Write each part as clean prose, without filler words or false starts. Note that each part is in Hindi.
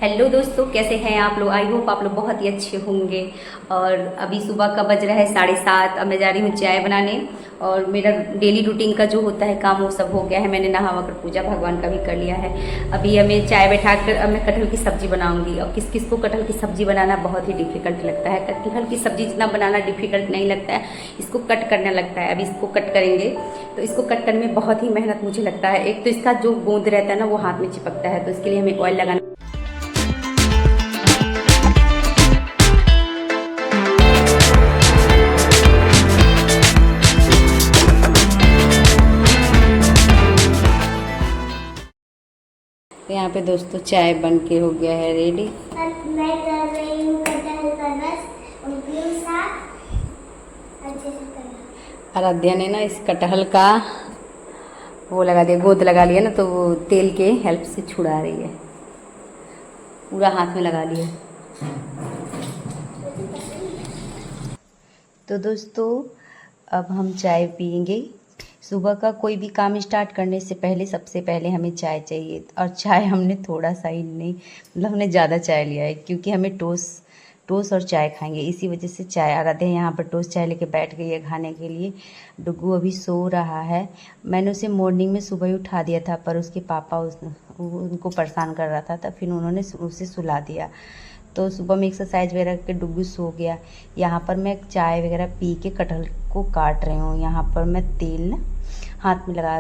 हेलो दोस्तों, कैसे हैं आप लोग। आई होप आप लोग बहुत ही अच्छे होंगे। और अभी सुबह का बज रहा है 7:30। अब मैं जा रही हूँ चाय बनाने। और मेरा डेली रूटीन का जो होता है काम वो सब हो गया है। मैंने नहा कर पूजा भगवान का भी कर लिया है। अभी हमें चाय बैठा कर अब मैं कटहल की सब्ज़ी बनाऊंगी। और किस किस को कटहल की सब्ज़ी बनाना बहुत ही डिफ़िकल्ट लगता है। कटहल की सब्ज़ी जितना बनाना डिफ़िकल्ट नहीं लगता है, इसको कट करना लगता है। अभी इसको कट करेंगे तो इसको कट करने में बहुत ही मेहनत मुझे लगता है। एक तो इसका जो गोंद रहता है ना, वो हाथ में चिपकता है, तो इसके लिए हमें ऑयल लगाना। तो यहाँ पे दोस्तों चाय बन के हो गया है रेडी। मैं कर रही हूँ कटहल का रस और ग्रीन साग अच्छे से करना। आराध्या ने ना इस कटहल का वो लगा दिया, गोंद लगा लिया ना, तो वो तेल के हेल्प से छुड़ा रही है। पूरा हाथ में लगा लिया। तो दोस्तों अब हम चाय पियेंगे। सुबह का कोई भी काम स्टार्ट करने से पहले सबसे पहले हमें चाय चाहिए। और चाय हमने थोड़ा सा ही नहीं, मतलब हमने ज़्यादा चाय लिया है, क्योंकि हमें टोस्ट और चाय खाएंगे, इसी वजह से चाय। आराध्या यहाँ पर टोस्ट चाय लेके बैठ गई है खाने के लिए। डुग्गू अभी सो रहा है। मैंने उसे मॉर्निंग में सुबह ही उठा दिया था, पर उसके पापा उनको परेशान कर रहा था, फिर उन्होंने उसे सुला दिया। तो सुबह में एक्सरसाइज वगैरह करके डुग्गू सो गया। यहाँ पर मैं चाय वगैरह पी के कटहल को काट रही हूँ। यहाँ पर मैं तेल हाथ में लगा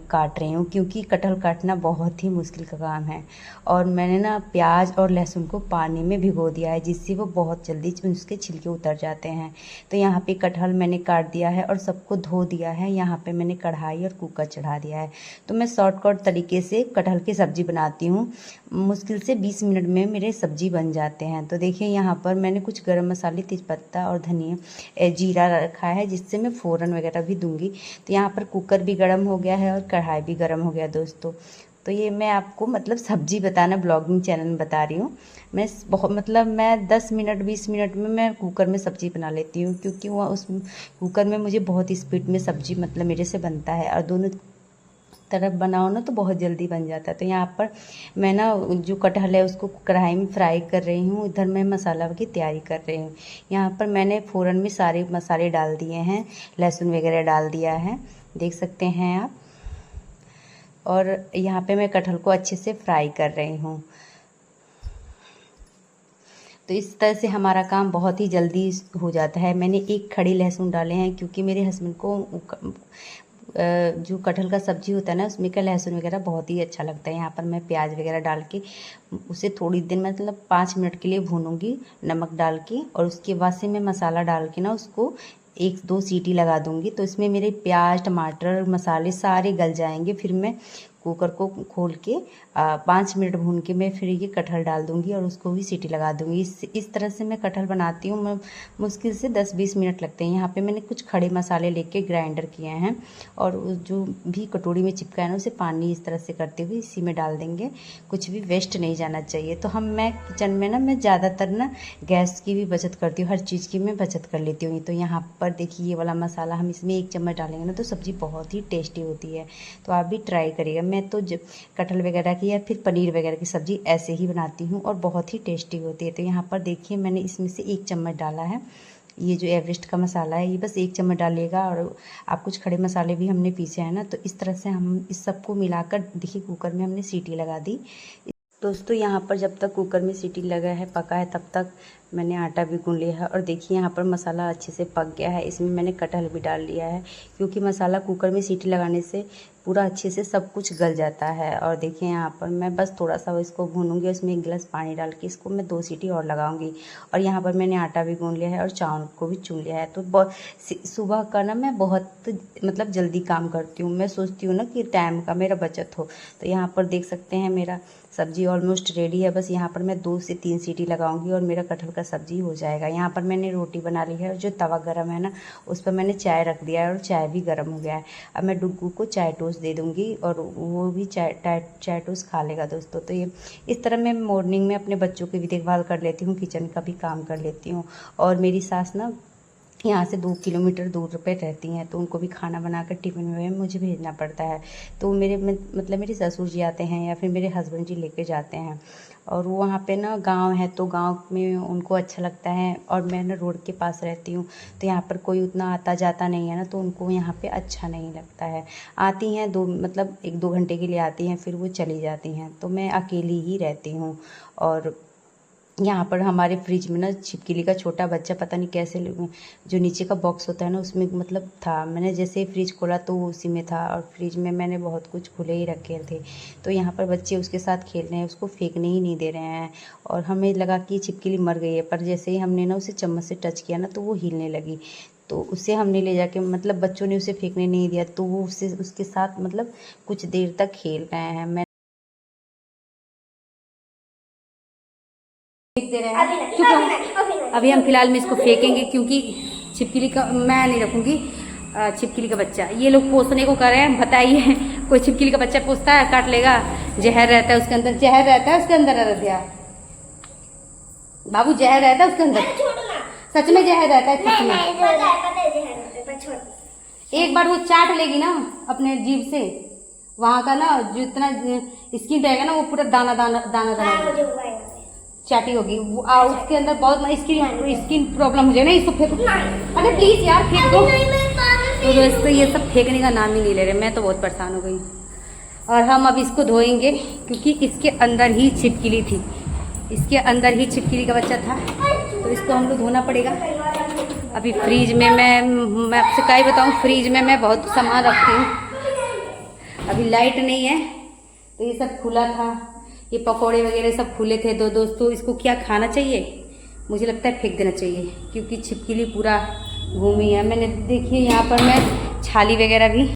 काट रही हूँ, क्योंकि कटहल काटना बहुत ही मुश्किल का काम है। और मैंने ना प्याज और लहसुन को पानी में भिगो दिया है, जिससे वो बहुत जल्दी उसके छिलके उतर जाते हैं। तो यहाँ पे कटहल मैंने काट दिया है और सबको धो दिया है। यहाँ पे मैंने कढ़ाई और कुकर चढ़ा दिया है। तो मैं शॉर्टकट तरीके से कटहल की सब्ज़ी बनाती हूँ। मुश्किल से 20 मिनट में मेरे सब्जी बन जाते हैं। तो देखिए यहाँ पर मैंने कुछ गरम मसाले, तेज़पत्ता और धनिया जीरा रखा है, जिससे मैं फ़ोरन वगैरह भी दूंगी। तो यहाँ पर कुकर भी गर्म हो गया है और कढ़ाई भी गर्म हो गया दोस्तों। तो ये मैं आपको मतलब सब्जी बताना ब्लॉगिंग चैनल में बता रही हूँ। मैं बहुत मतलब मैं 10 मिनट 20 मिनट में मैं कुकर में सब्ज़ी बना लेती हूँ, क्योंकि वह उस कुकर में मुझे बहुत स्पीड में सब्ज़ी मतलब मेरे से बनता है। और दोनों तरफ बनाओ ना तो बहुत जल्दी बन जाता है। तो यहाँ पर मैं ना जो कटहल है उसको कढ़ाई में फ्राई कर रही हूँ। इधर मैं मसाला की तैयारी कर रही हूँ। यहाँ पर मैंने फ़ौरन में सारे मसाले डाल दिए हैं, लहसुन वगैरह डाल दिया है, देख सकते हैं आप। और यहाँ पे मैं कटहल को अच्छे से फ्राई कर रही हूँ। तो इस तरह से हमारा काम बहुत ही जल्दी हो जाता है। मैंने एक खड़ी लहसुन डाले हैं, क्योंकि मेरे हस्बैंड को जो कटहल का सब्ज़ी होता है ना, उसमें का लहसुन वगैरह बहुत ही अच्छा लगता है। यहाँ पर मैं प्याज वगैरह डाल के उसे थोड़ी देर मतलब 5 मिनट के लिए भूनूंगी नमक डाल के। और उसके बाद से मैं मसाला डाल के ना उसको 1-2 सीटी लगा दूंगी। तो इसमें मेरे प्याज, टमाटर, मसाले सारे गल जाएंगे। फिर मैं कुकर को खोल के 5 मिनट भून के मैं फिर ये कटहल डाल दूंगी और उसको भी सीटी लगा दूंगी। इस तरह से मैं कटहल बनाती हूँ। मैं मुश्किल से 10-20 मिनट लगते हैं। यहाँ पे मैंने कुछ खड़े मसाले लेके ग्राइंडर किए हैं, और जो भी कटोरी में चिपका है ना, उसे पानी इस तरह से करते हुए इसी में डाल देंगे। कुछ भी वेस्ट नहीं जाना चाहिए। तो मैं किचन में ना मैं ज़्यादातर ना गैस की भी बचत करती हूँ, हर चीज़ की मैं बचत कर लेती हूँ। तो यहाँ पर देखिए ये वाला मसाला हम इसमें 1 चम्मच डालेंगे ना, तो सब्ज़ी बहुत ही टेस्टी होती है। तो आप भी ट्राई करिएगा। मैं तो कटहल वगैरह की या फिर पनीर वगैरह की सब्ज़ी ऐसे ही बनाती हूँ, और बहुत ही टेस्टी होती है। तो यहाँ पर देखिए मैंने इसमें से 1 चम्मच डाला है। ये जो एवरेस्ट का मसाला है, ये बस 1 चम्मच डालिएगा। और आप कुछ खड़े मसाले भी हमने पीसे हैं ना, तो इस तरह से हम इस सबको मिलाकर देखिए कुकर में हमने सीटी लगा दी। दोस्तों यहाँ पर जब तक कुकर में सीटी लगा है, पका है, तब तक मैंने आटा भी गूंद लिया है। और देखिए यहाँ पर मसाला अच्छे से पक गया है। इसमें मैंने कटहल भी डाल लिया है, क्योंकि मसाला कुकर में सीटी लगाने से पूरा अच्छे से सब कुछ गल जाता है। और देखिए यहाँ पर मैं बस थोड़ा सा इसको भूनूंगी, उसमें 1 गिलास पानी डाल के इसको मैं 2 सीटी और लगाऊंगी। और यहाँ पर मैंने आटा भी गूंद लिया है और चावल को भी चुन लिया है। तो सुबह का ना मैं बहुत मतलब जल्दी काम करती हूँ। मैं सोचती हूँ ना कि टाइम का मेरा बचत हो। तो यहाँ पर देख सकते हैं मेरा सब्ज़ी ऑलमोस्ट रेडी है। बस यहाँ पर मैं 2 से 3 सीटी लगाऊंगी और मेरा कटहल का सब्ज़ी हो जाएगा। यहाँ पर मैंने रोटी बना ली है, और जो तवा गरम है ना, उस पर मैंने चाय रख दिया है और चाय भी गर्म हो गया है। अब मैं डुग्गू को चाय टोस्ट दे दूँगी और वो भी चाय टोस्ट खा लेगा दोस्तों। तो ये इस तरह मैं मॉर्निंग में अपने बच्चों की भी देखभाल कर लेती हूँ, किचन का भी काम कर लेती हूँ। और मेरी सास ना यहाँ से 2 किलोमीटर दूर पे रहती हैं, तो उनको भी खाना बनाकर टिफ़िन में मुझे भेजना पड़ता है। तो मेरे मतलब मेरे ससुर जी आते हैं या फिर मेरे हस्बैंड जी लेके जाते हैं। और वो वहाँ पे ना गांव है, तो गांव में उनको अच्छा लगता है। और मैं ना रोड के पास रहती हूँ, तो यहाँ पर कोई उतना आता जाता नहीं है ना, तो उनको यहाँ पे अच्छा नहीं लगता है। आती हैं 1-2 घंटे के लिए आती हैं, फिर वो चली जाती हैं। तो मैं अकेली ही रहती हूँ। और यहाँ पर हमारे फ्रिज में ना छिपकली का छोटा बच्चा पता नहीं कैसे जो नीचे का बॉक्स होता है ना, उसमें मतलब था। मैंने जैसे ही फ्रिज खोला तो वो उसी में था। और फ्रिज में मैंने बहुत कुछ खुले ही रखे थे। तो यहाँ पर बच्चे उसके साथ खेल रहे हैं, उसको फेंकने ही नहीं दे रहे हैं। और हमें लगा कि छिपकली मर गई है, पर जैसे ही हमने ना उसे चम्मच से टच किया ना, तो वो हिलने लगी। तो उसे हमने ले जाके मतलब बच्चों ने उसे फेंकने नहीं दिया, तो वो उसके साथ मतलब कुछ देर तक खेल रहे हैं। मैं फेंक दे रहे हैं, चुप रहो। अभी हम फिलहाल में इसको फेंकेंगे, क्योंकि छिपकली का मैं नहीं रखूंगी। छिपकली का बच्चा ये लोग पोसने को कर रहे हैं। बताइए, कोई छिपकली का बच्चा पोसता है? काट लेगा। जहर रहता है उसके अंदर, जहर रहता है उसके अंदर। अरध्या बाबू, जहर रहता है उसके अंदर। सच में जहर रहता है, सच में। एक बार वो चाट लेगी ना अपने जीभ से, वहाँ का ना जितना स्किन रहेगा ना, वो पूरा दाना दाना दाना दाना चाटी होगी। वो उसके अंदर बहुत स्किन प्रॉब्लम हो जाए ना। इसको फेंक, अरे प्लीज यार फेंक दो। तो दोस्तों ये सब फेंकने का नाम ही नहीं ले रहे। मैं तो बहुत परेशान हो गई। और हम अब इसको धोएंगे, क्योंकि इसके अंदर ही छिपकली थी। इसके अंदर ही छिपकली का बच्चा था, तो इसको हमको धोना पड़ेगा। अभी फ्रिज में मैं आपसे क्या ही बताऊँ, फ्रिज में मैं बहुत सामान रखती हूँ। अभी लाइट नहीं है, तो ये सब खुला था। ये पकौड़े वगैरह सब खुले थे। तो दोस्तों इसको क्या खाना चाहिए? मुझे लगता है फेंक देना चाहिए, क्योंकि छिपकली पूरा घूमी है। मैंने देखिए यहाँ पर मैं छाली वगैरह भी,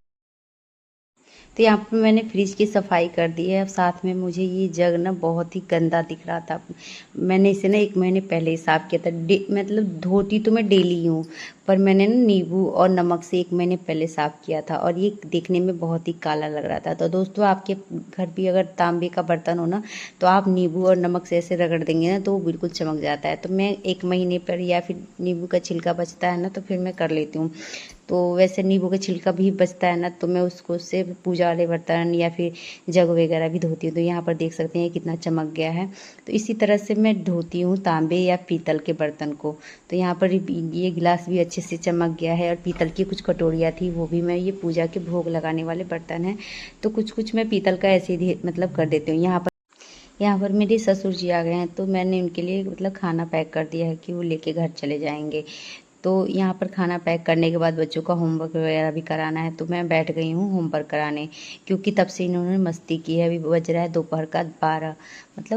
तो यहाँ पर मैंने फ्रिज की सफाई कर दी है। अब साथ में मुझे ये जग ना बहुत ही गंदा दिख रहा था। मैंने इसे ना 1 महीने पहले ही साफ़ किया था। मतलब धोती तो मैं डेली हूँ, पर मैंने ना नींबू और नमक से 1 महीने पहले साफ़ किया था। और ये देखने में बहुत ही काला लग रहा था। तो दोस्तों आपके घर भी अगर तांबे का बर्तन हो ना, तो आप नींबू और नमक से ऐसे रगड़ देंगे ना, तो वो बिल्कुल चमक जाता है। तो मैं 1 महीने पर, या फिर नींबू का छिलका बचता है ना, तो फिर मैं कर लेती हूँ। तो वैसे नींबू का छिलका भी बचता है ना, तो मैं उसको उससे पूजा वाले बर्तन या फिर जग वगैरह भी धोती हूँ। तो यहाँ पर देख सकते हैं कितना चमक गया है। तो इसी तरह से मैं धोती हूँ तांबे या पीतल के बर्तन को। तो यहाँ पर ये गिलास भी अच्छे से चमक गया है। और पीतल की कुछ कटोरियाँ थी, वो भी मैं, ये पूजा के भोग लगाने वाले बर्तन हैं, तो कुछ मैं पीतल का ऐसे ही मतलब कर देती हूँ। यहाँ पर मेरे ससुर जी आ गए हैं, तो मैंने उनके लिए मतलब खाना पैक कर दिया है कि वो लेके घर चले जाएंगे। तो यहाँ पर खाना पैक करने के बाद बच्चों का होमवर्क वगैरह भी कराना है, तो मैं बैठ गई हूँ होमवर्क कराने, क्योंकि तब से इन्होंने मस्ती की है। अभी बज रहा है दोपहर का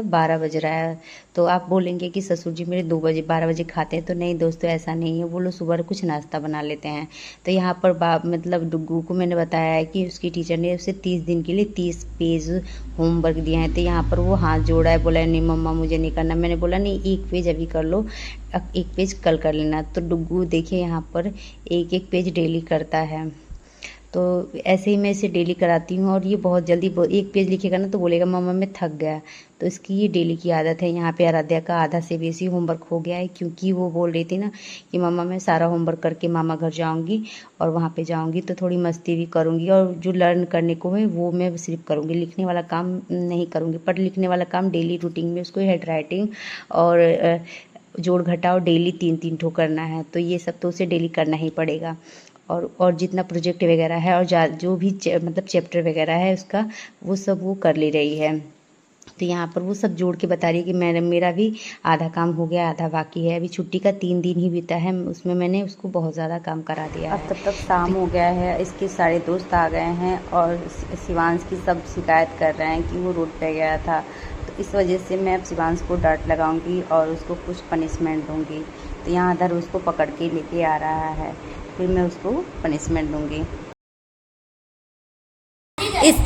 12 बज रहा है। तो आप बोलेंगे कि ससुर जी मेरे 12 बजे खाते हैं, तो नहीं दोस्तों, ऐसा नहीं है। वो लोग सुबह कुछ नाश्ता बना लेते हैं। तो यहाँ पर मतलब डुग्गू को मैंने बताया है कि उसकी टीचर ने उसे 30 दिन के लिए 30 पेज होमवर्क दिया है। तो यहाँ पर वो हाथ जोड़ा है, बोला नहीं मम्मा मुझे नहीं करना। मैंने बोला नहीं, 1 पेज अभी कर लो, 1 पेज कल कर लेना। तो डुग्गू देखिए यहाँ पर 1 पेज डेली करता है। तो ऐसे ही मैं इसे डेली कराती हूँ। और ये बहुत जल्दी 1 पेज लिखेगा ना, तो बोलेगा मम्मा मैं थक गया। तो इसकी ये डेली की आदत है। यहाँ पे आराध्या का आधा से बेसी होमवर्क हो गया है, क्योंकि वो बोल रही थी ना कि मम्मा मैं सारा होमवर्क करके मामा घर जाऊँगी, और वहाँ पे जाऊँगी तो थोड़ी मस्ती भी करूँगी, और जो लर्न करने को है वो मैं सिर्फ करूँगी, लिखने वाला काम नहीं करूँगी। पर लिखने वाला काम डेली रूटीन में उसको हेड राइटिंग और जोड़ घटाव डेली 3-3 ठो करना है। तो ये सब तो उसे डेली करना ही पड़ेगा। और जितना प्रोजेक्ट वगैरह है और जो भी मतलब चैप्टर वगैरह है उसका, वो सब वो कर ले रही है। तो यहाँ पर वो सब जोड़ के बता रही है कि मेरा भी आधा काम हो गया, आधा बाकी है। अभी छुट्टी का 3 दिन ही बीता है, उसमें मैंने उसको बहुत ज़्यादा काम करा दिया है। अब तब तक शाम हो गया है, इसके सारे दोस्त आ गए हैं, और शिवांश की सब शिकायत कर रहे हैं कि वो रोड पे गया था। तो इस वजह से मैं अब शिवांश को डांट लगाऊंगी और उसको कुछ पनिशमेंट दूंगी। तो यहाँ अधर उसको पकड़ के लेके आ रहा है, फिर मैं उसको पनिशमेंट दूंगी।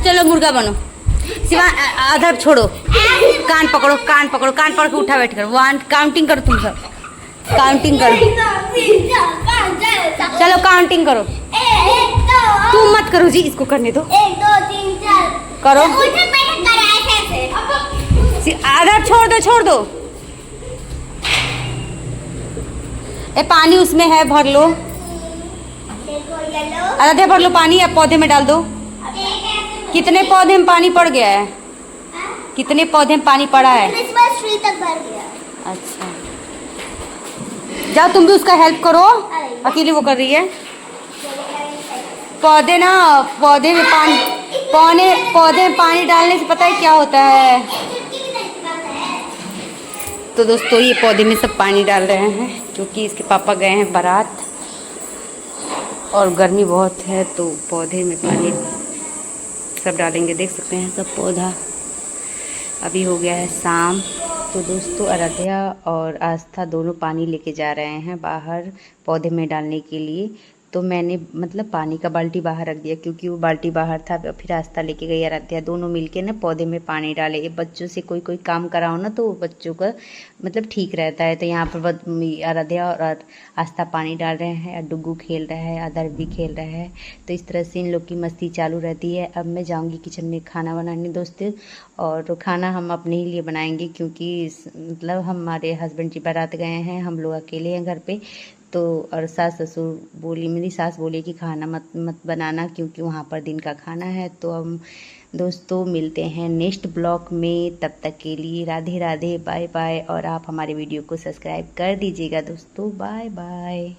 चलो मुर्गा बनो। शिवा अधर छोड़ो, कान पकड़ो, कान पकड़ के उठा बैठ कर। 1 काउंटिंग करो, तुम सब काउंटिंग करो। चलो काउंटिंग करो। तुम मत करो जी, इसको करने दो। 1 2 3 4 करो। आधा छोड़ दो। ए पानी उसमें है, भर लो। देखो येलो। आराध्या भर लो पानी, अब पौधे में डाल दो। कितने पौधे में पानी पड़ गया है? कितने पौधे में पानी पड़ा है? क्रिसमस ट्री तक भर गया। अच्छा, जाओ तुम भी उसका हेल्प करो, अकेली वो कर रही है। पौधे ना, पौधे में पानी डालने से पता है क्या होता है? तो दोस्तों ये पौधे में सब पानी डाल रहे हैं क्योंकि इसके पापा गए हैं बारात और गर्मी बहुत है, तो पौधे में पानी सब डालेंगे। देख सकते हैं सब पौधा। अभी हो गया है शाम, तो दोस्तों आराध्या और आस्था दोनों पानी लेके जा रहे हैं बाहर पौधे में डालने के लिए। तो मैंने मतलब पानी का बाल्टी बाहर रख दिया क्योंकि वो बाल्टी बाहर था। फिर आस्था लेके गई, आराध्या दोनों मिलके ना पौधे में पानी डाले। ये बच्चों से कोई काम कराओ ना तो बच्चों का मतलब ठीक रहता है। तो यहाँ पर आराध्या और आस्था पानी डाल रहे हैं, डुग्गू खेल रहा है, आदर भी खेल रहा है। तो इस तरह से इन लोग की मस्ती चालू रहती है। अब मैं जाऊँगी किचन में खाना बनाने दोस्तों, और खाना हम अपने ही लिए बनाएंगे क्योंकि मतलब हमारे हस्बैंड जी बारात गए हैं, हम लोग अकेले हैं घर पे। तो और सास ससुर बोली, मेरी सास बोली कि खाना मत बनाना क्योंकि वहाँ पर दिन का खाना है। तो हम दोस्तों मिलते हैं नेक्स्ट ब्लॉग में, तब तक के लिए राधे राधे, बाय बाय। और आप हमारे वीडियो को सब्सक्राइब कर दीजिएगा दोस्तों, बाय बाय।